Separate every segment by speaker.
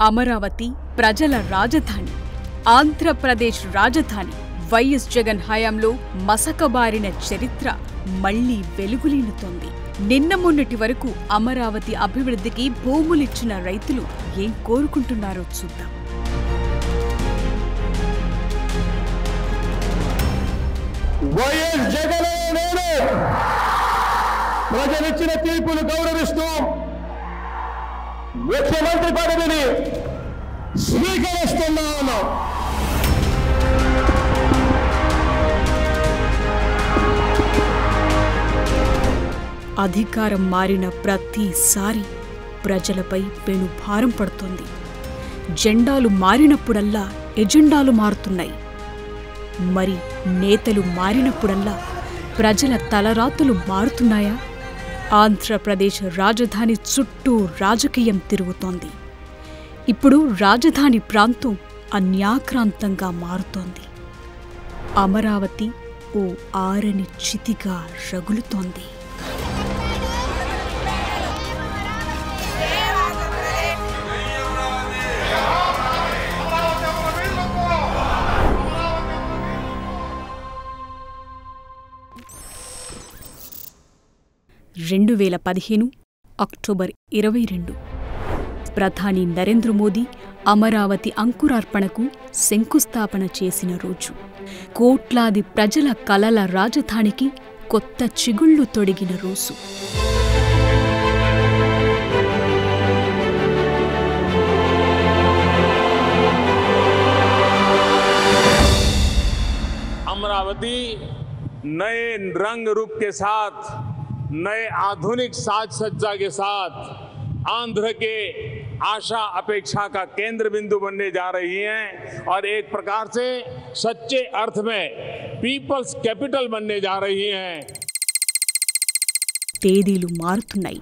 Speaker 1: అమరావతి ప్రజల రాజధాని, ఆంధ్రప్రదేశ్ రాజధాని. వైఎస్ జగన్ హయాంలో మసకబారిన చరిత్ర మళ్లీ వెలుగులీనుతోంది. నిన్న మొన్నటి వరకు అమరావతి అభివృద్ధికి భూములిచ్చిన రైతులు ఏం కోరుకుంటున్నారో చూద్దాం.
Speaker 2: వైఎస్ జగన్ నేను ప్రజలిచ్చిన తీర్పును గౌరవిస్తూ ముఖ్యమంత్రి పదవిని స్వీకరిస్తున్నాను.
Speaker 1: అధికారం మారిన ప్రతిసారి ప్రజలపై పెను భారం పడుతోంది. జెండాలు మారినప్పుడల్లా ఎజెండాలు మారుతున్నాయి. మరి నేతలు మారినప్పుడల్లా ప్రజల తలరాతులు మారుతున్నాయా? ఆంధ్రప్రదేశ్ రాజధాని చుట్టూ రాజకీయం తిరుగుతోంది. ఇప్పుడు రాజధాని ప్రాంతం అన్యాక్రాంతంగా మారుతోంది. అమరావతి ఓ ఆరని చితిగా రగులుతోంది. అక్టోబర్ 22 ప్రధాని నరేంద్ర మోదీ అమరావతి అంకురార్పణకు శంకుస్థాపన చేసిన రోజు. కోట్లాది ప్రజల కలల రాజధానికి కొత్త చిగుళ్లు తొడిగిన రోజు.
Speaker 2: अमरावती नए रंग रूप के साथ, नए आधुनिक साज सज्जा के साथ आंध्र के आशा अपेक्षा का केंद्र बिंदु बनने जा रही हैं और एक प्रकार से सच्चे अर्थ में पीपल्स कैपिटल बनने जा रही हैं.
Speaker 1: తేదీలు మారుతున్నాయి.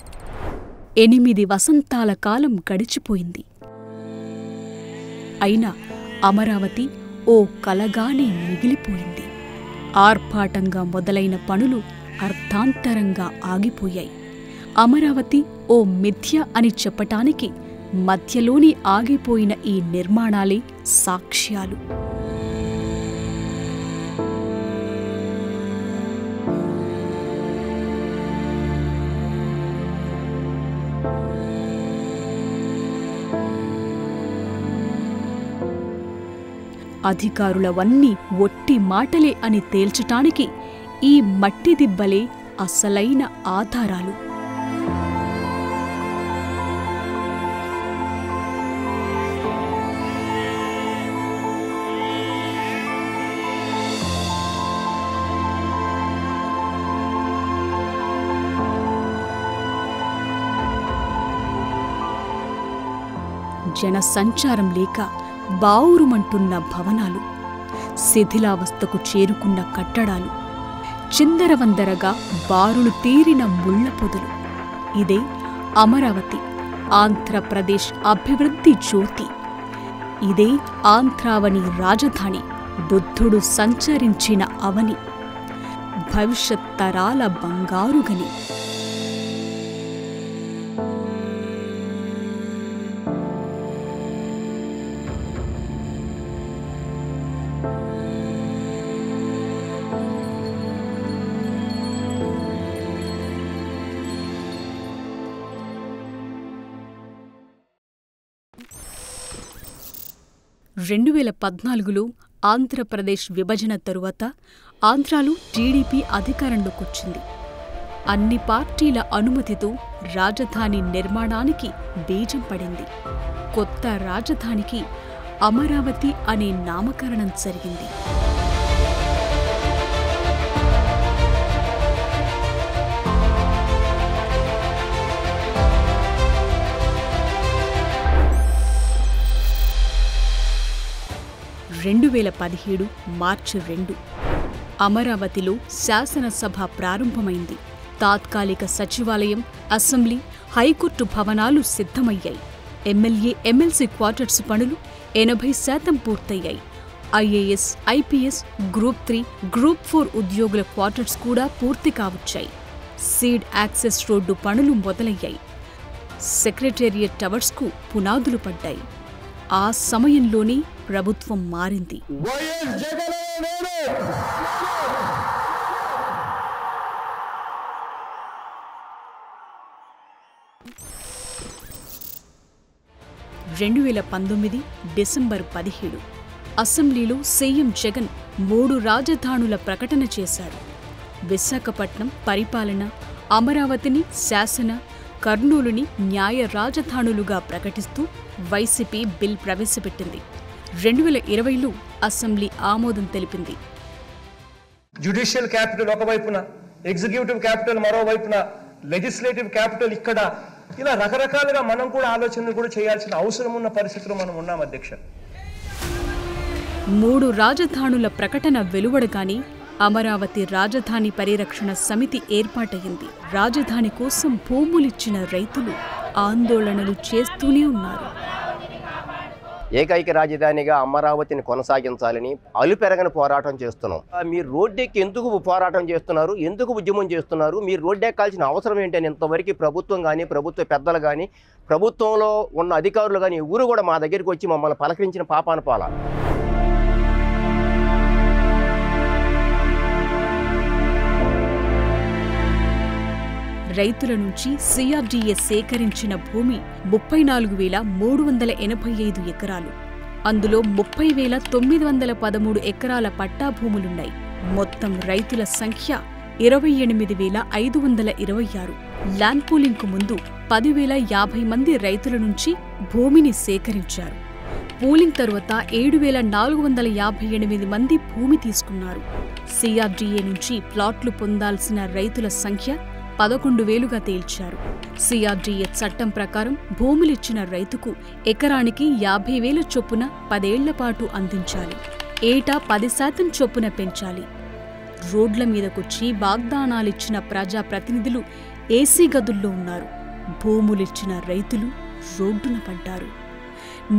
Speaker 1: 8 వసంతాల కాలం గడిచిపోయింది. అయినా అమరావతి ఓ కలగానే మిగిలిపోయింది. ఆర్భాటంగా మొదలైన పనులు అర్థాంతరంగా ఆగిపోయాయి. అమరావతి ఓ మిథ్య అని చెప్పటానికి మధ్యలోని ఆగిపోయిన ఈ నిర్మాణాలే సాక్ష్యాలు. అధికారులవన్నీ ఒట్టి మాటలే అని తేల్చటానికి ఈ మట్టి దిబ్బలే అసలైన ఆధారాలు. జనసంచారం లేక బావురుమంటున్న భవనాలు, శిథిలావస్థకు చేరుకున్న కట్టడాలు, చిందరవందరగా బారులు తీరిన ముళ్ల పొదలు. ఇదే అమరావతి, ఆంధ్రప్రదేశ్ అభివృద్ధి జ్యోతి. ఇదే ఆంధ్రావని రాజధాని, బుద్ధుడు సంచరించిన అవని, భవిష్యత్ తరాల బంగారుగని. ఆంధ్రప్రదేశ్ విభజన తరువాత ఆంధ్రాలో టీడీపీ అధికారంలోకొచ్చింది. అన్ని పార్టీల అనుమతితో రాజధాని నిర్మాణానికి బీజం పడింది. కొత్త రాజధానికి అమరావతి అనే నామకరణం జరిగింది. మార్చి 2 అమరావతిలో శాసనసభ ప్రారంభమైంది. తాత్కాలిక సచివాలయం, అసెంబ్లీ, హైకోర్టు భవనాలు సిద్ధమయ్యాయి. ఎమ్మెల్యే, ఎమ్మెల్సీ క్వార్టర్స్ పనులు 80% పూర్తయ్యాయి. ఐఏఎస్, ఐపీఎస్, గ్రూప్ 3, గ్రూప్ 4 ఉద్యోగుల క్వార్టర్స్ కూడా పూర్తి కావచ్చాయి. సీడ్ యాక్సెస్ రోడ్డు పనులు మొదలయ్యాయి. సెక్రటేరియట్ టవర్స్కు పునాదులు పడ్డాయి. ఆ సమయంలోనే ప్రభుత్వం మారింది.
Speaker 3: వైఎస్ జగన్ నేను
Speaker 1: 2019 డిసెంబర్ 17 అసెంబ్లీలో సీఎం జగన్ 3 రాజధానుల ప్రకటన చేశారు. విశాఖపట్నం పరిపాలన, అమరావతిని శాసన, కర్నూలుని న్యాయ రాజధానులుగా ప్రకటిస్తూ వైసీపీ బిల్ ప్రవేశపెట్టింది. 2020లో అసెంబ్లీ ఆమోదం తెలిపింది.
Speaker 4: జ్యుడిషియల్ క్యాపిటల్ ఒకవైపున, ఎగ్జిక్యూటివ్ క్యాపిటల్ మరోవైపున, లెజిస్లేటివ్ క్యాపిటల్ ఇక్కడ, ఇలా రకరకాలుగా మనం కూడా ఆలోచనలు కూడా చేయాల్సిన అవసరం ఉన్న పరిస్థితిలో మనం ఉన్నాం అధ్యక్ష.
Speaker 1: 3 రాజధానుల ప్రకటన వెలువడగానే అమరావతి రాజధాని పరిరక్షణ సమితి ఏర్పాటయింది. రాజధాని కోసం భూములిచ్చిన రైతులు ఆందోళనలు చేస్తూనే ఉన్నారు.
Speaker 5: ఏకైక రాజధానిగా అమరావతిని కొనసాగించాలని అలుపెరగని పోరాటం చేస్తున్నాం. మీరు రోడ్డెక్కి ఎందుకు పోరాటం చేస్తున్నారు, ఎందుకు ఉద్యమం చేస్తున్నారు, మీరు రోడ్డెక్కాల్సిన అవసరం ఏంటని ఇంతవరకు ప్రభుత్వం కానీ, ప్రభుత్వ పెద్దలు కానీ, ప్రభుత్వంలో ఉన్న అధికారులు కానీ ఎవరు కూడా మా దగ్గరికి వచ్చి మమ్మల్ని పలకరించిన పాపాన పోలా.
Speaker 1: రైతుల నుంచి సిఆర్డీఏ సేకరించిన భూమి 34,385 ఎకరాలు. అందులో 30,913 ఎకరాల పట్టా భూములున్నాయి. మొత్తం రైతుల సంఖ్య 28,526. ల్యాండ్ పూలింగ్కు ముందు 10,050 మంది రైతుల నుంచి భూమిని సేకరించారు. పూలింగ్ తరువాత 7,458 మంది భూమి తీసుకున్నారు. సిఆర్డీఏ నుంచి ప్లాట్లు పొందాల్సిన రైతుల సంఖ్య 11,000గా తేల్చారు. సిఆర్డీఏ చట్టం ప్రకారం భూములిచ్చిన రైతుకు ఎకరానికి 50,000 చొప్పున 10 ఏళ్ల పాటు అందించాలి. ఏటా 10% చొప్పున పెంచాలి. రోడ్ల మీదకొచ్చి వాగ్దానాలిచ్చిన ప్రజాప్రతినిధులు ఏసీ గదుల్లో ఉన్నారు. భూములిచ్చిన రైతులు రోడ్డున పడ్డారు.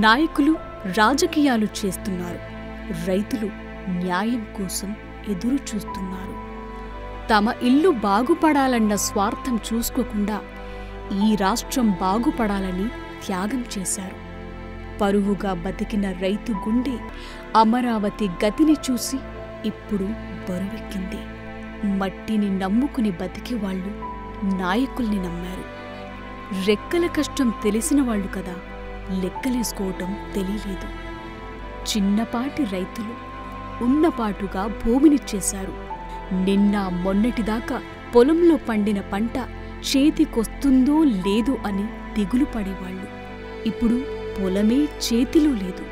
Speaker 1: నాయకులు రాజకీయాలు చేస్తున్నారు. రైతులు న్యాయం కోసం ఎదురు చూస్తున్నారు. తమ ఇల్లు బాగుపడాలన్న స్వార్థం చూసుకోకుండా ఈ రాష్ట్రం బాగుపడాలని త్యాగం చేశారు. పరువుగా బతికిన రైతు గుండె అమరావతి గతిని చూసి ఇప్పుడు బరువెక్కింది. మట్టిని నమ్ముకుని బతికేవాళ్లు నాయకుల్ని నమ్మారు. రెక్కల కష్టం తెలిసిన వాళ్ళు కదా, లెక్కలేసుకోవటం తెలియలేదు. చిన్నపాటి రైతులు ఉన్నపాటుగా భూమినిచ్చేశారు. నిన్న మొన్నటిదాకా పొలంలో పండిన పంట చేతికొస్తుందో లేదో అని దిగులు పడేవాళ్లు. ఇప్పుడు పొలమే చేతిలో లేదు.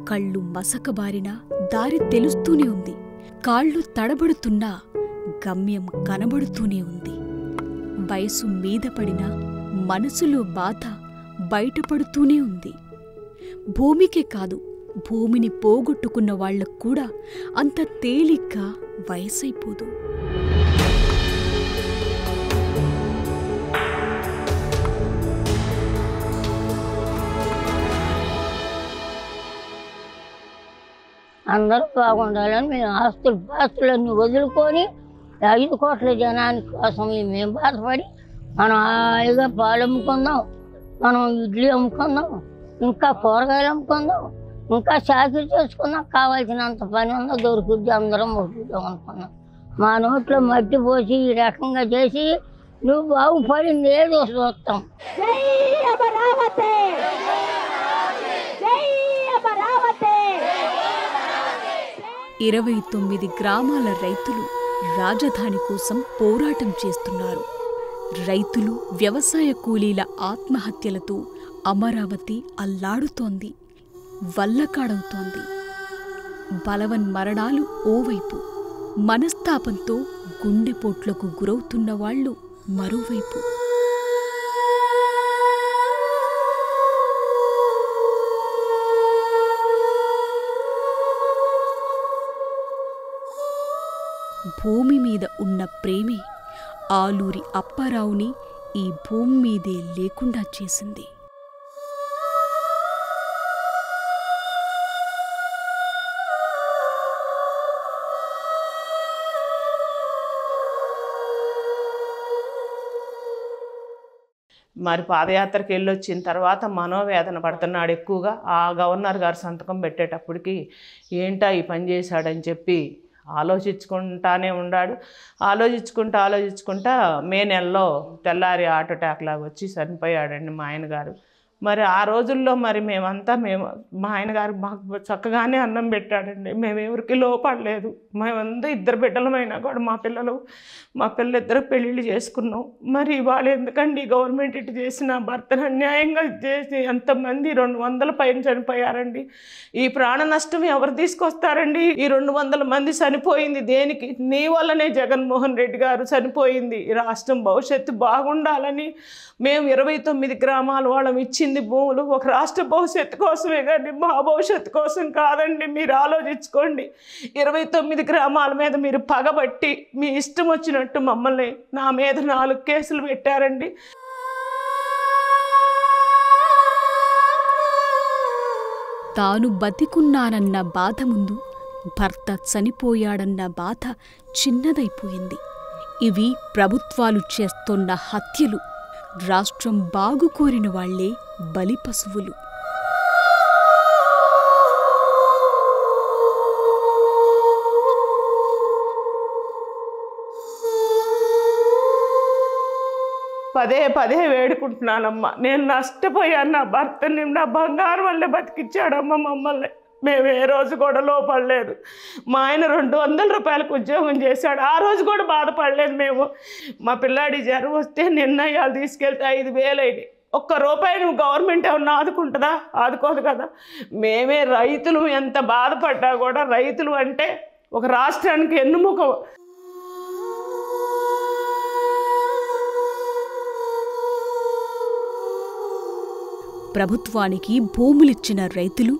Speaker 1: కళ్ళు మసకబారినా దారి తెలుస్తూనే ఉంది. కాళ్ళు తడబడుతున్నా గమ్యం కనబడుతూనే ఉంది. వయసు మీద పడినా మనసులో బాధ బయటపడుతూనే ఉంది. భూమికే కాదు, భూమిని పోగొట్టుకున్న వాళ్లకు కూడా అంత తేలిగ్గా వయసైపోదు.
Speaker 6: అందరూ బాగుండాలని మేము పాస్తులన్నీ వదులుకొని 5 కోట్ల జనానికి కోసం మేము బాధపడి మనం హాయిగా పాలు అమ్ముకుందాం, మనం ఇడ్లీ అమ్ముకుందాం, ఇంకా కూరగాయలు అమ్ముకుందాం, ఇంకా చాకరీ చేసుకుందాం, కావాల్సినంత పని ఉందో దొరుకుద్ది, అందరం మొక్కుదాం అనుకున్నాం. మా నోట్లో మట్టి పోసి ఈ రకంగా చేసి నువ్వు బాగుపడింది ఏదో చూస్తాం.
Speaker 1: 29 గ్రామాల రైతులు రాజధాని కోసం పోరాటం చేస్తున్నారు. రైతులు, వ్యవసాయ కూలీల ఆత్మహత్యలతో అమరావతి అల్లాడుతోంది, వల్లకాడవుతోంది. బలవన్ మరణాలు ఓవైపు, మనస్తాపంతో గుండెపోట్లకు గురవుతున్న వాళ్లు మరోవైపు. భూమి మీద ఉన్న ప్రేమే ఆలూరి అప్పారావుని ఈ భూమి మీదే లేకుండా చేసింది.
Speaker 7: మరి పాదయాత్రకి వెళ్ళొచ్చిన తర్వాత మనోవేదన పడుతున్నాడు ఎక్కువగా. ఆ గవర్నర్ గారు సంతకం పెట్టేటప్పటికి ఏంటా ఈ పని చేశాడని చెప్పి ఆలోచించుకుంటానే ఉన్నాడు. ఆలోచించుకుంటా మే నెలలో తెల్లారి హార్ట్ అటాక్ లాగా వచ్చి చనిపోయాడండి మా ఆయన గారు. మరి ఆ రోజుల్లో మరి మా ఆయన గారు మాకు చక్కగానే అన్నం పెట్టాడండి. మేమెవరికి లోపడలేదు. మేమంతా 2 బిడ్డలమైనా కూడా మా పిల్లలు ఇద్దరు పెళ్ళిళ్ళు చేసుకున్నాం. మరి వాళ్ళు ఎందుకండి గవర్నమెంట్ ఇటు చేసిన భర్తను అన్యాయంగా చేసి ఎంతమంది 200 పైన చనిపోయారండి. ఈ ప్రాణ నష్టం ఎవరు తీసుకొస్తారండి? ఈ 200 మంది చనిపోయింది దేనికి? నీ వల్లనే జగన్మోహన్ రెడ్డి గారు చనిపోయింది. ఈ రాష్ట్రం భవిష్యత్తు బాగుండాలని మేము 29 గ్రామాల వాళ్ళం ఇచ్చింది భూములు ఒక రాష్ట్ర భవిష్యత్తు కోసమే కానీ మా భవిష్యత్తు కోసం కాదండి. మీరు ఆలోచించుకోండి. 29 గ్రామాల మీద మీరు పగబట్టి మీ ఇష్టం వచ్చినట్టు మమ్మల్ని నా మీద 4 కేసులు పెట్టారండి.
Speaker 1: తాను బతికున్నానన్న బాధ ముందు భర్త చనిపోయాడన్న బాధ చిన్నదైపోయింది. ఇవి ప్రభుత్వాలు చేస్తున్న హత్యలు. రాష్ట్రం బాగు కోరిన వాళ్లే బలి పశువులు.
Speaker 7: పదే వేడుకుంటున్నానమ్మా. నేను నష్టపోయాను. నా భర్తని నా బంగారం వల్లే బతికిచ్చాడమ్మ మమ్మల్ని. మేము ఏ రోజు కూడా లోపడలేదు. మా ఆయన 200 రూపాయలకు ఉద్యోగం చేశాడు. ఆ రోజు కూడా బాధపడలేదు మేము. మా పిల్లాడి జ్వరం వస్తే నిర్ణయాలు తీసుకెళ్తే 5,000 అయినాయి. ₹1 గవర్నమెంట్ ఏమన్నా ఆదుకుంటుందా? ఆదుకోదు కదా. మేమే రైతులు ఎంత బాధపడ్డా కూడా రైతులు అంటే ఒక రాష్ట్రానికి ఎన్నుముక.
Speaker 1: ప్రభుత్వానికి భూములిచ్చిన రైతులు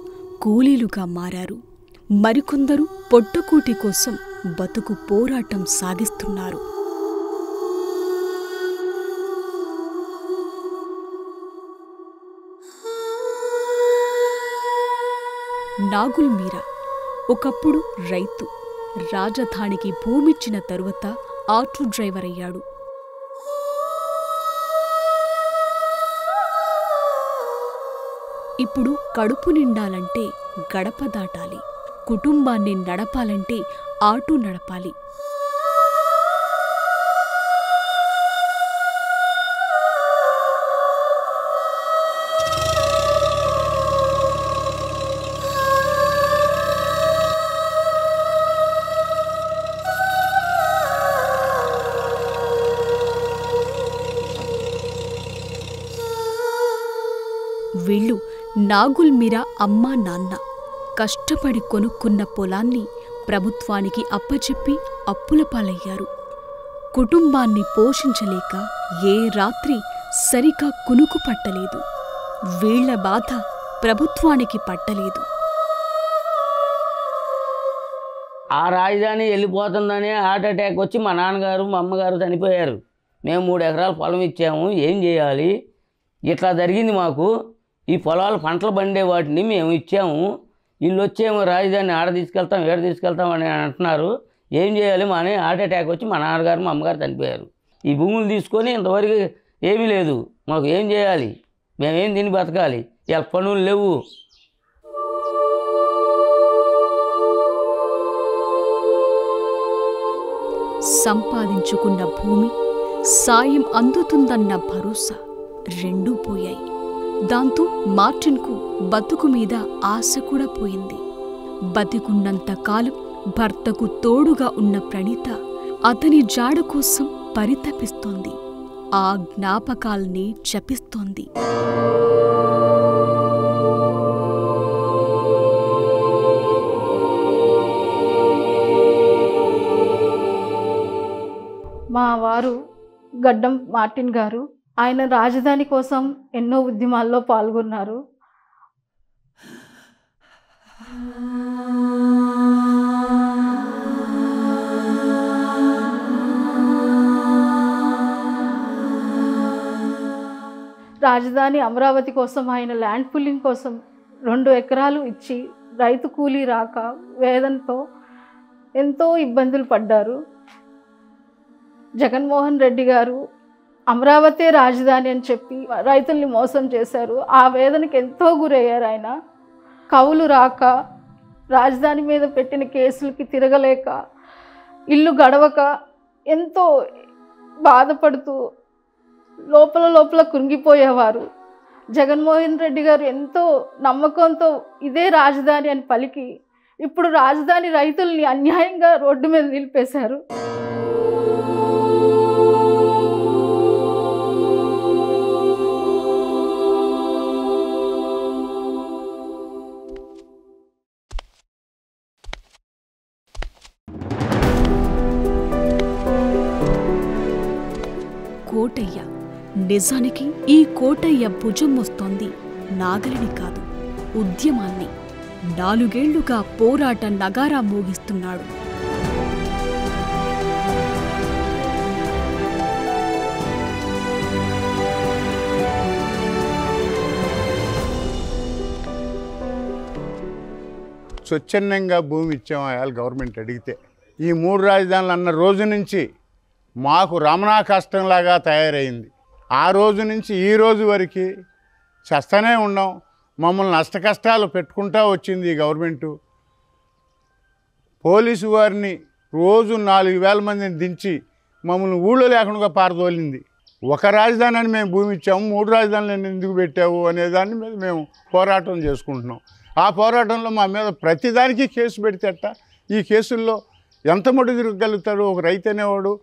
Speaker 1: కూలీలుగా మారారు. మరికొందరు పొట్టకూటి కోసం బతుకు పోరాటం సాగిస్తున్నారు. నాగుల్ మీరా ఒకప్పుడు రైతు. రాజధానికి భూమిచ్చిన తరువాత ఆటో డ్రైవర్ అయ్యాడు. ఇప్పుడు కడుపు నిండాలంటే గడప దాటాలి. కుటుంబాన్ని నడపాలంటే ఆటో నడపాలి. వీళ్ళు నాగుల్ మీరా అమ్మా నాన్న కష్టపడి కొనుక్కున్న పొలాన్ని ప్రభుత్వానికి అప్పచెప్పి అప్పుల పాలయ్యారు. కుటుంబాన్ని పోషించలేక ఏ రాత్రి సరిగా కునుకు పట్టలేదు. వీళ్ల బాధ ప్రభుత్వానికి పట్టలేదు.
Speaker 8: ఆ రాజధాని వెళ్ళిపోతుందని హార్ట్ అటాక్ వచ్చి మా నాన్నగారు మా అమ్మగారు చనిపోయారు. మేము 3 ఎకరాల పొలం ఇచ్చాము. ఏం చేయాలి? ఇట్లా జరిగింది మాకు. ఈ పొలాలు పంటలు పండే వాటిని మేము ఇచ్చాము. వీళ్ళు వచ్చేమో రాజధాని ఆడ తీసుకెళ్తాం ఏడ తీసుకెళ్తాం అని అంటున్నారు. ఏం చేయాలి? మా హార్ట్ అటాక్ వచ్చి మా నాన్నగారు మా అమ్మగారు చనిపోయారు. ఈ భూములు తీసుకొని ఇంతవరకు ఏమీ లేదు. మాకు ఏం చేయాలి? మేమేం తిని బతకాలి? ఇలా పనులు లేవు.
Speaker 1: సంపాదించుకున్న భూమి, సాయం అందుతుందన్న భరోసా రెండూ పోయాయి. దాంతో మార్టిన్కు బతుకు మీద ఆశ కూడా పోయింది. బతికున్నంత కాలం భర్తకు తోడుగా ఉన్న ప్రణీత అతని జాడ కోసం పరితపిస్తోంది. ఆ జ్ఞాపకాల్ని జపిస్తోంది.
Speaker 9: మా వారు గడ్డం మార్టిన్ గారు, ఆయన రాజధాని కోసం ఎన్నో ఉద్యమాల్లో పాల్గొన్నారు. రాజధాని అమరావతి కోసం ఆయన ల్యాండ్ పూలింగ్ కోసం 2 ఎకరాలు ఇచ్చి రైతు కూలీ రాక వేదనతో ఎంతో ఇబ్బందులు పడ్డారు. జగన్మోహన్ రెడ్డి గారు అమరావతి రాజధాని అని చెప్పి రైతుల్ని మోసం చేశారు. ఆ వేదనకి ఎంతో గురయ్యారు ఆయన. కవులు రాక, రాజధాని మీద పెట్టిన కేసులకి తిరగలేక, ఇల్లు గడవక ఎంతో బాధపడుతూ లోపల కృంగిపోయేవారు. జగన్మోహన్ రెడ్డి గారు ఎంతో నమ్మకంతో ఇదే రాజధాని అని పలికి ఇప్పుడు రాజధాని రైతుల్ని అన్యాయంగా రోడ్డు మీద నిలిపేశారు.
Speaker 1: కోటయ్య. నిజానికి ఈ కోటయ్య భుజం మోస్తోంది నాగలిని కాదు, ఉద్యమాన్ని. 4 ఏళ్లుగా పోరాట నగారా మోగిస్తున్నాడు.
Speaker 3: స్వచ్ఛందంగా భూమి ఇచ్చాం అయాల గవర్నమెంట్ అడిగితే. ఈ 3 రాజధానులు అన్న రోజు నుంచి మాకు రమణా కష్టంలాగా తయారైంది. ఆ రోజు నుంచి ఈ రోజు వరకు చస్తూనే ఉన్నాం. మమ్మల్ని నష్ట కష్టాలు పెట్టుకుంటూ వచ్చింది ఈ గవర్నమెంటు. పోలీసు వారిని రోజు 4,000 మందిని దించి మమ్మల్ని ఊళ్ళో లేకుండా పారదోలింది. ఒక రాజధాని అని మేము భూమి ఇచ్చాము, 3 రాజధానులు ఎందుకు పెట్టావు అనే దాని మీద మేము పోరాటం చేసుకుంటున్నాం. ఆ పోరాటంలో మా మీద ప్రతిదానికి కేసు పెడితేట ఈ కేసుల్లో ఎంత మటుకు తిరగలుగుతాడు ఒక రైతు అనేవాడు?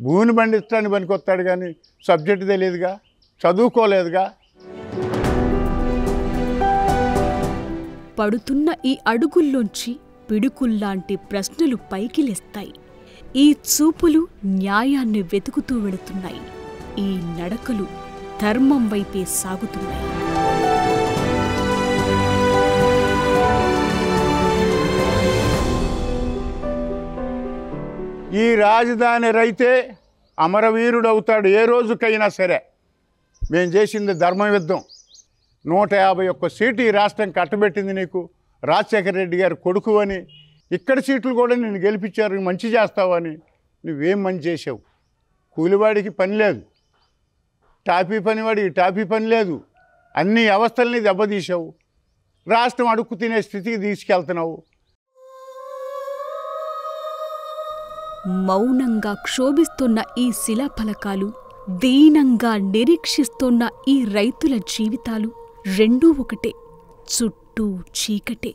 Speaker 3: భూమిని పండించడానికి పనికొస్తాడు కానీ సబ్జెక్టు తెలియదుగా, చదువుకోలేదుగా.
Speaker 1: పడుతున్న ఈ అడుగుల్లోంచి పిడుకుల్లాంటి ప్రశ్నలు పైకి లేస్తాయి. ఈ చూపులు న్యాయాన్ని వెతుకుతూ వెళుతున్నాయి. ఈ నడకలు ధర్మం వైపే సాగుతున్నాయి.
Speaker 3: ఈ రాజధాని రైతే అమరవీరుడు అవుతాడు ఏ రోజుకైనా సరే. మేము చేసింది ధర్మయుద్ధం. 151 సీటు ఈ రాష్ట్రం కట్టబెట్టింది నీకు. రాజశేఖర రెడ్డి గారు కొడుకు అని, ఇక్కడ సీట్లు కూడా నేను గెలిపించారు, మంచి చేస్తావు అని. నువ్వేం మంచి చేసావు? కూలివాడికి పని లేదు, టాపీ పనివాడికి టాపీ పని లేదు. అన్ని వ్యవస్థల్ని దెబ్బతీసావు. రాష్ట్రం అడుక్కు తినే స్థితికి తీసుకెళ్తున్నావు.
Speaker 1: మౌనంగా క్షోభిస్తున్న ఈ శిలాఫలకాలు, దీనంగా నిరీక్షిస్తున్న ఈ రైతుల జీవితాలు రెండూ ఒకటే, చుట్టూ చీకటే.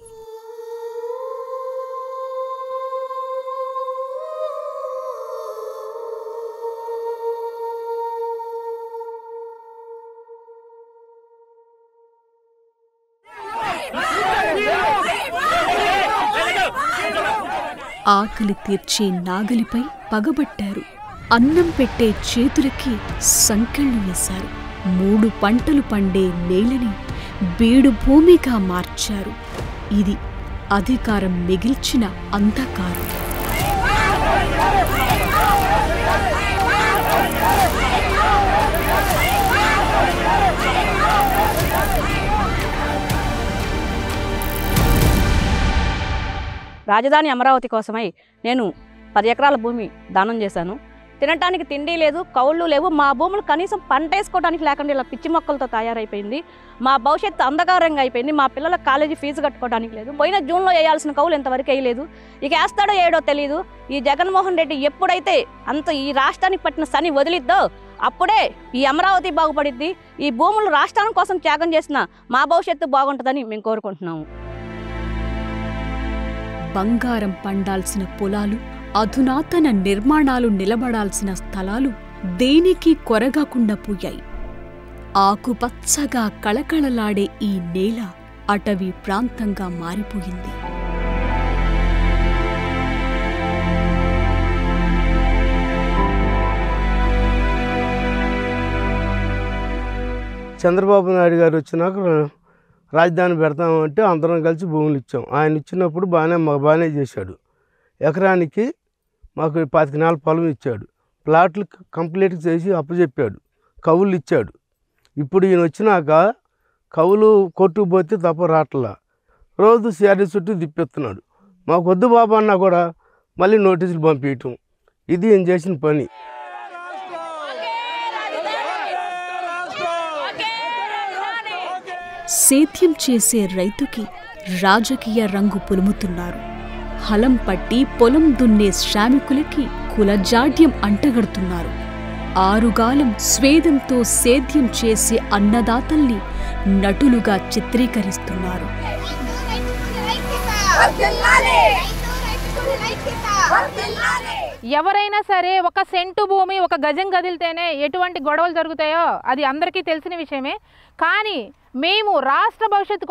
Speaker 1: ఆకలి తీర్చే నాగలిపై పగబట్టారు. అన్నం పెట్టే చేతులకి సంకెళ్ళు వేశారు. 3 పంటలు పండే నేలని బీడు భూమిగా మార్చారు. ఇది అధికారం మిగిల్చిన అంధకారం.
Speaker 10: రాజధాని అమరావతి కోసమై నేను 10 ఎకరాల భూమి దానం చేశాను. తినటానికి తిండి లేదు, కౌళ్ళు లేవు. మా భూములు కనీసం పంట వేసుకోవడానికి లేకుండా ఇలా పిచ్చి మొక్కలతో తయారైపోయింది. మా భవిష్యత్తు అంధకారంగా అయిపోయింది. మా పిల్లల కాలేజీ ఫీజు కట్టుకోవడానికి లేదు. పోయిన జూన్లో వేయాల్సిన కౌలు ఇంతవరకు వేయలేదు. ఇక వేస్తాడో ఏడో తెలియదు. ఈ జగన్మోహన్ రెడ్డి ఎప్పుడైతే ఈ రాష్ట్రానికి పట్టిన శని వదిలిద్దో అప్పుడే ఈ అమరావతి బాగుపడిద్ది. ఈ భూములు రాష్ట్రం కోసం త్యాగం చేసిన మా భవిష్యత్తు బాగుంటుందని మేము కోరుకుంటున్నాము.
Speaker 1: బంగారం పండాల్సిన పొలాలు, అధునాతన నిర్మాణాలు నిలబడాల్సిన స్థలాలు దేనికి కొరగాకుండా పోయాయి. ఆకుపచ్చగా కళకళలాడే ఈ నేల అటవీ ప్రాంతంగా మారిపోయింది.
Speaker 11: చంద్రబాబు నాయుడు గారు వచ్చినాక రాజధాని పెడతామంటే అందరం కలిసి భూములు ఇచ్చాం. ఆయన ఇచ్చినప్పుడు బాగానే చేశాడు. ఎకరానికి మాకు 25 పొలం ఇచ్చాడు. ప్లాట్లు కంప్లీట్ చేసి అప్పచెప్పాడు. కవులు ఇచ్చాడు. ఇప్పుడు ఈయన వచ్చినాక కవులు కొట్టుకు పోతే తప్ప రాట్లా, రోజు శారీ చుట్టూ తిప్పిస్తున్నాడు. మాకు వద్దు బాబు అన్నా కూడా మళ్ళీ నోటీసులు పంపించటం, ఇది ఏం చేసిన పని.
Speaker 1: సేద్యం చేసే రైతుకి రాజకీయ రంగు పులుముతున్నారు. హలం పట్టి పొలం దున్నే శ్రామికులకి కులజాడ్యం అంటగడుతున్నారు. ఆరుగాలం స్వేదంతో సేద్యం చేసే అన్నదాతల్ని నటులుగా చిత్రీకరిస్తున్నారు.
Speaker 12: ఎవరైనా సరే ఒక సెంటు భూమి ఒక గజం కదిలితేనే ఎటువంటి గొడవలు జరుగుతాయో అది అందరికీ తెలిసిన విషయమే. కానీ మేము రాష్ట్ర భవిష్యత్తు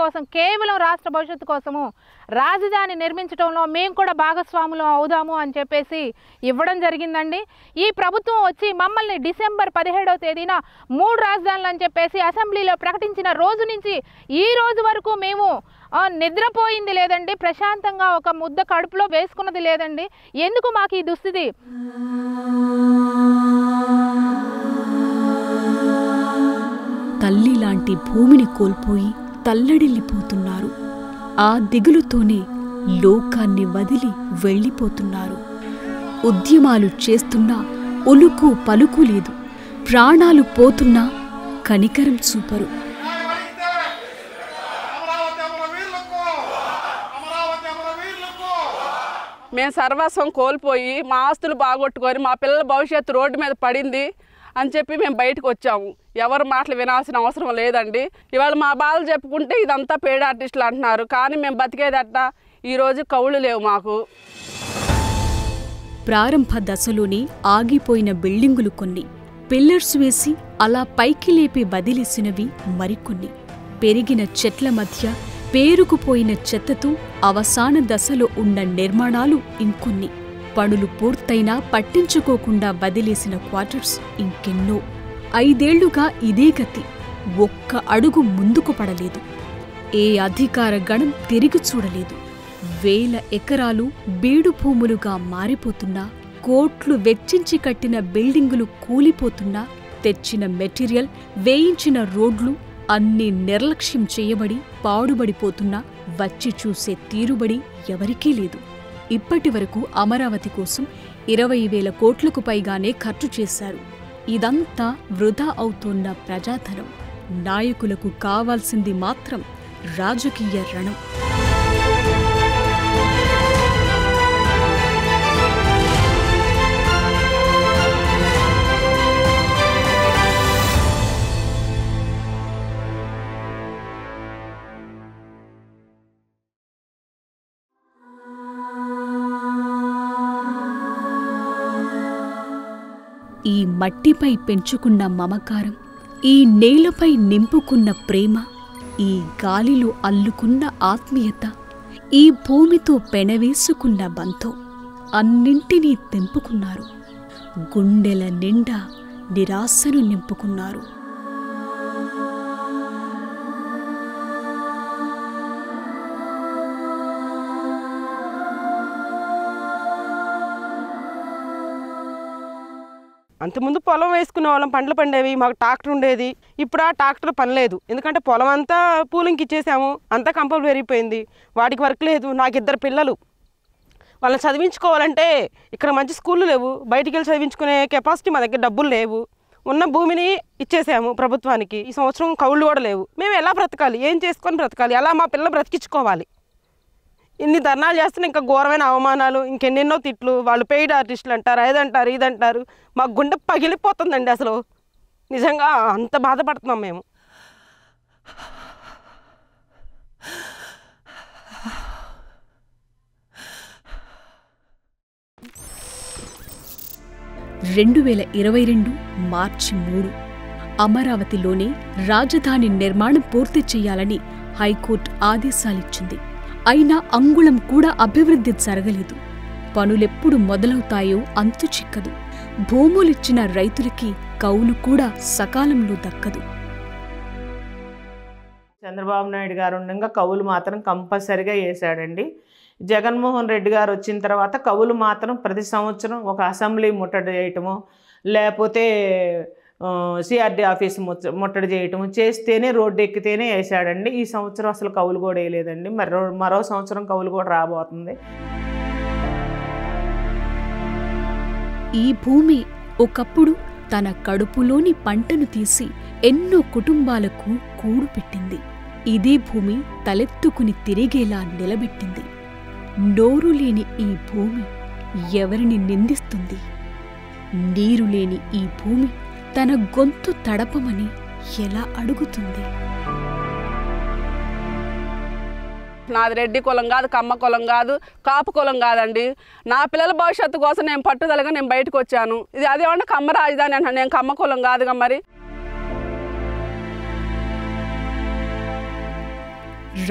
Speaker 12: కోసం కేవలం రాష్ట్ర భవిష్యత్తు కోసము రాజధాని నిర్మించడంలో మేము కూడా భాగస్వాములం అవుదాము అని చెప్పేసి ఇవ్వడం జరిగిందండి. ఈ ప్రభుత్వం వచ్చి మమ్మల్ని డిసెంబర్ 17వ తేదీన 3 రాజధానులు అని చెప్పేసి అసెంబ్లీలో ప్రకటించిన రోజు నుంచి ఈ రోజు వరకు మేము నిద్రపోయింది లేదండి, ప్రశాంతంగా ఒక ముద్ద కడుపులో వేసుకున్నది లేదండి. ఎందుకు మాకు ఈ దుస్థితి?
Speaker 1: తల్లి లాంటి భూమిని కోల్పోయి తల్లడిల్లిపోతున్నారు. ఆ దిగులుతోనే లోకాన్ని వదిలి వెళ్ళిపోతున్నారు. ఉద్యమాలు చేస్తున్నా ఉలుకు పలుకు లేదు, ప్రాణాలు పోతున్నా కనికరం చూపరు.
Speaker 13: మేము సర్వస్వం కోల్పోయి మా ఆస్తులు బాగొట్టుకొని మా పిల్లల భవిష్యత్తు రోడ్డు మీద పడింది అని చెప్పి మేము బయటకు వచ్చాము. ఎవరు మాటలు వినాల్సిన అవసరం లేదండి. ఇవాళ మా బాధలు చెప్పుకుంటే ఇదంతా పేడ ఆర్టిస్టులు అంటున్నారు, కానీ మేము బతికేదట్ట. ఈరోజు కవులు లేవు మాకు.
Speaker 1: ప్రారంభ దశలోనే ఆగిపోయిన బిల్డింగులు కొన్ని, పిల్లర్స్ వేసి అలా పైకి లేపి వదిలేసినవి మరికొన్ని, పెరిగిన చెట్ల మధ్య పేరుకుపోయిన చెత్తతో అవసాన దశలో ఉన్న నిర్మాణాలు ఇంకొన్ని, పనులు పూర్తయినా పట్టించుకోకుండా వదిలేసిన క్వార్టర్స్ ఇంకెన్నో. 5 ఏళ్లుగా ఇదే గతి. ఒక్క అడుగు ముందుకు పడలేదు. ఏ అధికార గణం తిరిగి చూడలేదు. 1000 ఎకరాలు బీడు భూములుగా మారిపోతున్నా, కోట్లు వెచ్చించి కట్టిన బిల్డింగులు కూలిపోతున్నా, తెచ్చిన మెటీరియల్, వేయించిన రోడ్లు అన్నీ నిర్లక్ష్యం చేయబడి పాడుబడిపోతున్నా వచ్చి చూసే తీరుబడి ఎవరికీ లేదు. ఇప్పటి వరకు అమరావతి కోసం 20,000 కోట్లకు పైగానే ఖర్చు చేశారు. ఇదంతా వృధా అవుతోన్న ప్రజాధనం. నాయకులకు కావాల్సింది మాత్రం రాజకీయ రణం. ఈ మట్టిపై పెంచుకున్న మమకారం, ఈ నేలపై నింపుకున్న ప్రేమ, ఈ గాలిలో అల్లుకున్న ఆత్మీయత, ఈ భూమితో పెనవేసుకున్న బంధం అన్నింటినీ తెంపుకున్నారు. గుండెల నిండా నిరాశను నింపుకున్నారు.
Speaker 14: అంతకుముందు పొలం వేసుకునే వాళ్ళం, పంటలు పండేవి, మాకు ట్రాక్టర్ ఉండేది. ఇప్పుడు ఆ ట్రాక్టర్ పని లేదు, ఎందుకంటే పొలం అంతా పూలింగ్కి ఇచ్చేసాము, అంతా కంపలు పెరిగిపోయింది, వాటికి వర్క్ లేదు. నాకు 2 పిల్లలు, వాళ్ళని చదివించుకోవాలంటే ఇక్కడ మంచి స్కూళ్ళు లేవు, బయటికి వెళ్ళి చదివించుకునే కెపాసిటీ మా దగ్గర డబ్బులు లేవు. ఉన్న భూమిని ఇచ్చేసాము ప్రభుత్వానికి. ఈ సంవత్సరం కౌళ్ళు కూడా లేవు. మేము ఎలా బ్రతకాలి, ఏం చేసుకొని బ్రతకాలి, ఎలా మా పిల్లలు బ్రతికించుకోవాలి? ఇన్ని ధర్నాలు చేస్తున్నా ఇంకా ఘోరమైన అవమానాలు, ఇంకెన్నెన్నో తిట్లు. వాళ్ళు పెయిడ్ ఆర్టిస్టులు అంటారు, అదంటారు, ఇదంటారు. మా గుండె పగిలిపోతుందండి. అసలు నిజంగా అంత బాధపడుతున్నాం మేము.
Speaker 1: మార్చి 3 అమరావతిలోనే రాజధాని నిర్మాణం పూర్తి చేయాలని హైకోర్టు ఆదేశాలిచ్చింది. అయినా అంగుళం కూడా అభివృద్ధి జరగలేదు. పనులెప్పుడు మొదలవుతాయో అంతు చిక్కదు. భూములిచ్చిన రైతులకి కౌలు కూడా సకాలంలో దక్కదు.
Speaker 7: చంద్రబాబు నాయుడు గారు ఉండగా కవులు మాత్రం కంపల్సరిగా వేసాడండి. జగన్మోహన్ రెడ్డి గారు వచ్చిన తర్వాత కవులు మాత్రం ప్రతి సంవత్సరం ఒక అసెంబ్లీ ముట్టడి చేయటము, లేకపోతే సిఆర్డీ ఆఫీస్ ముట్టడి చేయటం చేస్తేనే రోడ్డు ఎక్కితేనే వేసాడండి. ఈ సంవత్సరం అసలు కౌలు కూడా వేయలేదండి. మరో సంవత్సరం కౌలు కూడా రాబోతుంది.
Speaker 1: ఈ భూమి ఒకప్పుడు తన కడుపులోని పంటను తీసి ఎన్నో కుటుంబాలకు కూడు పెట్టింది. ఇదే భూమి తలెత్తుకుని తిరిగేలా నిలబెట్టింది. నోరు లేని ఈ భూమి ఎవరిని నిందిస్తుంది? నీరు లేని ఈ భూమి తన గొంతు తడపమని ఎలా అడుగుతుంది?
Speaker 13: నాది రెడ్డి కులం కాదు, కమ్మ కులం కాదు, కాపు కులం కాదండి. నా పిల్లల భవిష్యత్తు కోసం నేను పట్టుదలగా నేను బయటకు వచ్చాను. ఇది అదేమన్నా కమ్మ రాజధాని అంటాను, నేను కమ్మ కులం కాదుగా. మరి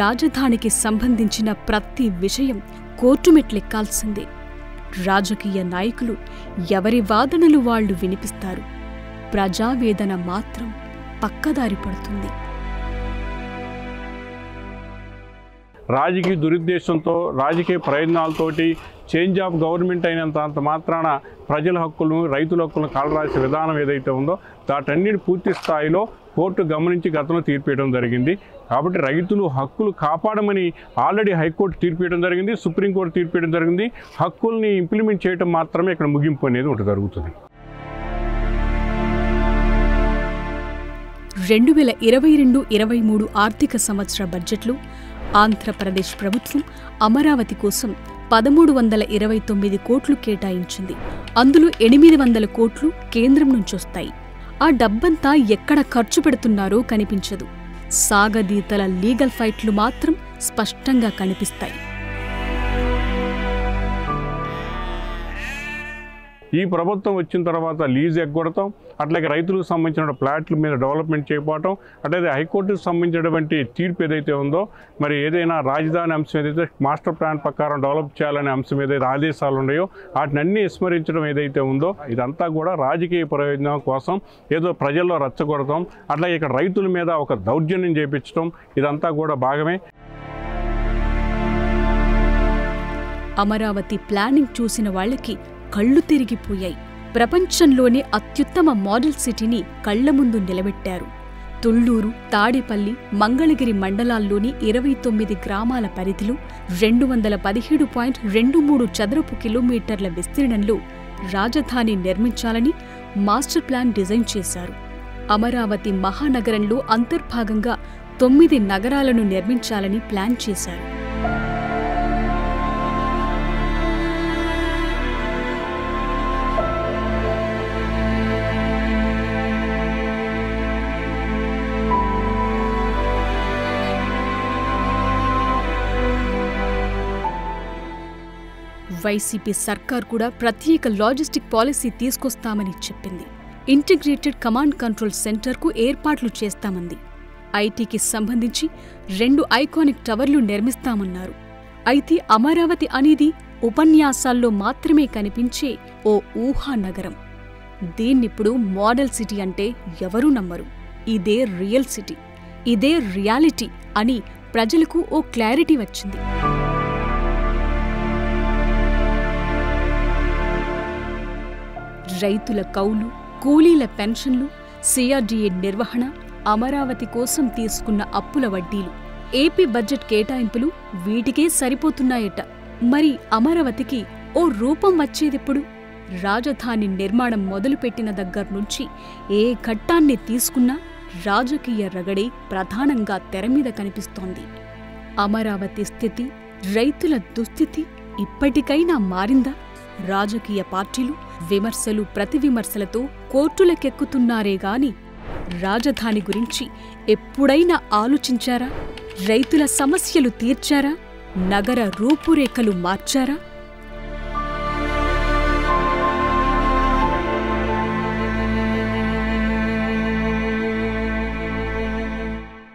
Speaker 1: రాజధానికి సంబంధించిన ప్రతి విషయం కోర్టు మెట్లెక్కాల్సిందే. రాజకీయ నాయకులు ఎవరి వాదనలు వాళ్లు వినిపిస్తారు. ప్రజావేదన మాత్రం పక్కదారి పడుతుంది.
Speaker 15: రాజకీయ దురుద్దేశంతో రాజకీయ ప్రయోజనాలతోటి చేంజ్ ఆఫ్ గవర్నమెంట్ అయినంత మాత్రాన ప్రజల హక్కులను రైతుల హక్కులను కాలరాసే విధానం ఏదైతే ఉందో వాటన్నిటి పూర్తి స్థాయిలో కోర్టు గమనించి గతంలో తీర్పియడం జరిగింది. కాబట్టి రైతులు హక్కులు కాపాడమని ఆల్రెడీ హైకోర్టు తీర్పియడం జరిగింది, సుప్రీంకోర్టు తీర్పియడం జరిగింది. హక్కుల్ని ఇంప్లిమెంట్ చేయడం మాత్రమే ఇక్కడ ముగింపు అనేది ఒకటి జరుగుతుంది.
Speaker 1: 2022-23 ఆర్థిక సంవత్సర బడ్జెట్లో ఆంధ్రప్రదేశ్ ప్రభుత్వం అమరావతి కోసం 1329 కోట్లు కేటాయించింది. అందులో 800 కోట్లు కేంద్రం నుంచొస్తాయి. ఆ డబ్బంతా ఎక్కడ ఖర్చు పెడుతున్నారో కనిపించదు. సాగదీతల లీగల్ ఫైట్లు మాత్రం స్పష్టంగా కనిపిస్తాయి.
Speaker 15: ఈ ప్రభుత్వం వచ్చిన తర్వాత లీజ్ ఎగ్గొడతాం, అట్లాగే రైతులకు సంబంధించిన ప్లాట్ల మీద డెవలప్మెంట్ చేయకపోవటం, అట్లాగే హైకోర్టుకు సంబంధించినటువంటి తీర్పు ఏదైతే ఉందో మరి ఏదైనా రాజధాని అంశం ఏదైతే మాస్టర్ ప్లాన్ ప్రకారం డెవలప్ చేయాలనే అంశం ఏదైతే ఆదేశాలు ఉన్నాయో వాటిని అన్నీ విస్మరించడం ఏదైతే ఉందో ఇదంతా కూడా రాజకీయ ప్రయోజనం కోసం ఏదో ప్రజల్లో రచ్చగొడతాం, అట్లాగే ఇక్కడ రైతుల మీద ఒక దౌర్జన్యం చేపించడం ఇదంతా కూడా భాగమే.
Speaker 1: అమరావతి ప్లానింగ్ చూసిన వాళ్లకి కళ్ళు తిరిగిపోయాయి. ప్రపంచంలోనే అత్యుత్తమ మోడల్ సిటీని కళ్ల ముందు నిలబెట్టారు. తుళ్లూరు, తాడేపల్లి, మంగళగిరి మండలాల్లోని 29 గ్రామాల పరిధిలో 217.23 చదరపు కిలోమీటర్ల విస్తీర్ణంలో రాజధాని నిర్మించాలని మాస్టర్ ప్లాన్ డిజైన్ చేశారు. అమరావతి మహానగరంలో అంతర్భాగంగా 9 నగరాలను నిర్మించాలని ప్లాన్ చేశారు. వైసీపీ సర్కార్ కూడా ప్రత్యేక లాజిస్టిక్ పాలసీ తీసుకొస్తామని చెప్పింది. ఇంటిగ్రేటెడ్ కమాండ్ కంట్రోల్ సెంటర్కు ఏర్పాట్లు చేస్తామంది. ఐటీకి సంబంధించి 2 ఐకానిక్ టవర్లు నిర్మిస్తామన్నారు. అయితే అమరావతి అనేది ఉపన్యాసాల్లో మాత్రమే కనిపించే ఓ ఊహానగరం. దీన్నిప్పుడు మోడల్ సిటీ అంటే ఎవరూ నమ్మరు. ఇదే రియల్ సిటీ, ఇదే రియాలిటీ అని ప్రజలకు ఓ క్లారిటీ వచ్చింది. రైతుల కౌలు, కూలీల పెన్షన్లు, సిఆర్డీఏ నిర్వహణ, అమరావతి కోసం తీసుకున్న అప్పుల వడ్డీలు, ఏపీ బడ్జెట్ కేటాయింపులు వీటికే సరిపోతున్నాయట. మరి అమరావతికి ఓ రూపం వచ్చేదెప్పుడు? రాజధాని నిర్మాణం మొదలుపెట్టిన దగ్గర్నుంచి ఏ ఘట్టాన్ని తీసుకున్నా రాజకీయ రగడే ప్రధానంగా తెరమీద కనిపిస్తోంది. అమరావతి స్థితి, రైతుల దుస్థితి ఇప్పటికైనా మారిందా? రాజకీయ పార్టీలు విమర్శలు ప్రతివిమర్శలతో కోర్టులకెక్కుతున్నారే గాని రాజధాని గురించి ఎప్పుడైనా ఆలోచించారా? రైతుల సమస్యలు తీర్చారా? నగర రూపురేఖలు మార్చారా?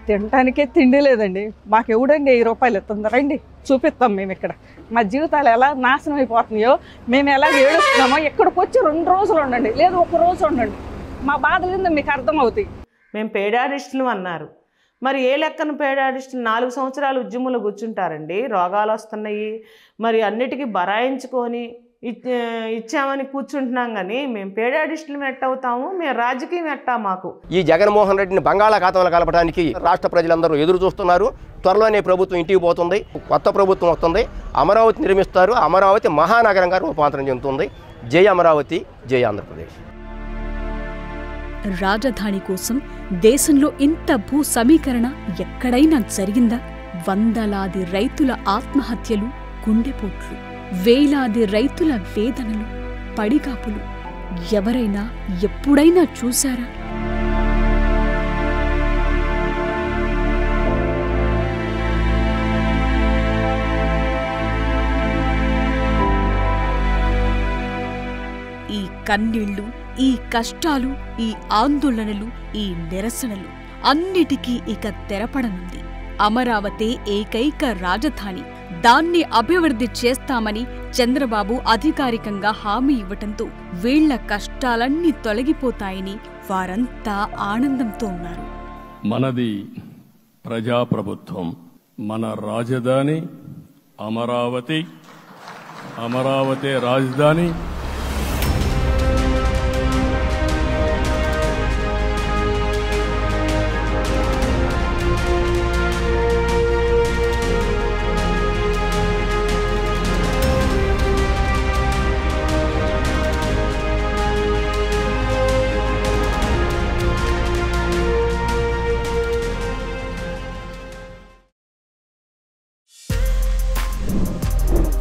Speaker 16: తినటానికే తిండి లేదండి. మాకు ఎవడండి 1000 రూపాయలు ఇస్తుంది, రండి చూపిస్తాం. మేము ఇక్కడ మా జీవితాలు ఎలా నాశనం అయిపోతున్నాయో, మేము ఎలా ఏడుస్తున్నామో ఇక్కడికి వచ్చి 2 రోజులు ఉండండి, లేదు 1 రోజు ఉండండి. మా బాధలు ఏందో మీకు అర్థమవుతాయి.
Speaker 7: మేము పేడారిస్టులు అన్నారు. మరి ఏ లెక్కన పేడారిస్టులు 4 సంవత్సరాలు ఉద్యమంలో కూర్చుంటారండి? రోగాలు వస్తున్నాయి, మరి అన్నిటికీ బరాయించుకొని ఇచ్చామని కూర్చుంటున్నాం కానీ మేము పేడాడిస్టులు ఎట్ట అవుతాము, మేము రాజకీయం ఎట్టా మాకు.
Speaker 5: ఈ జగన్మోహన్ రెడ్డిని బంగాళాఖాతంలో కలపడానికి రాష్ట్ర ప్రజలందరూ ఎదురు చూస్తున్నారు. త్వరలోనే ప్రభుత్వం ఇంటికి పోతుంది, కొత్త ప్రభుత్వం వస్తుంది, అమరావతి నిర్మిస్తారు, అమరావతి మహానగరంగా రూపాంతరం చెందుతుంది. జై అమరావతి, జై ఆంధ్రప్రదేశ్.
Speaker 1: రాజధాని కోసం దేశంలో ఇంత భూ సమీకరణ ఎక్కడైనా జరిగిందా? వందలాది రైతుల ఆత్మహత్యలు, గుండెపోట్లు, వేలాది రైతుల వేదనలు, పడిగాపులు ఎవరైనా ఎప్పుడైనా చూశారా? ఈ కన్నీళ్లు, ఈ కష్టాలు, ఈ ఆందోళనలు, ఈ నిరసనలు అన్నిటికీ ఇక తెరపడనుంది. అమరావతి ఏకైక రాజధాని, దాన్ని అభివృద్ధి చేస్తామని చంద్రబాబు అధికారికంగా హామీ ఇవ్వటంతో వీళ్ల కష్టాలన్నీ తొలగిపోతాయని వారంతా ఆనందంతో ఉన్నారు.
Speaker 17: మనది ప్రజాప్రభుత్వం, మన రాజధాని అమరావతి, అమరావతి రాజధాని.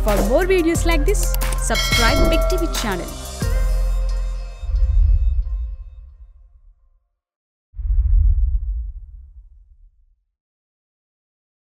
Speaker 1: For more videos like this, subscribe Big TV channel.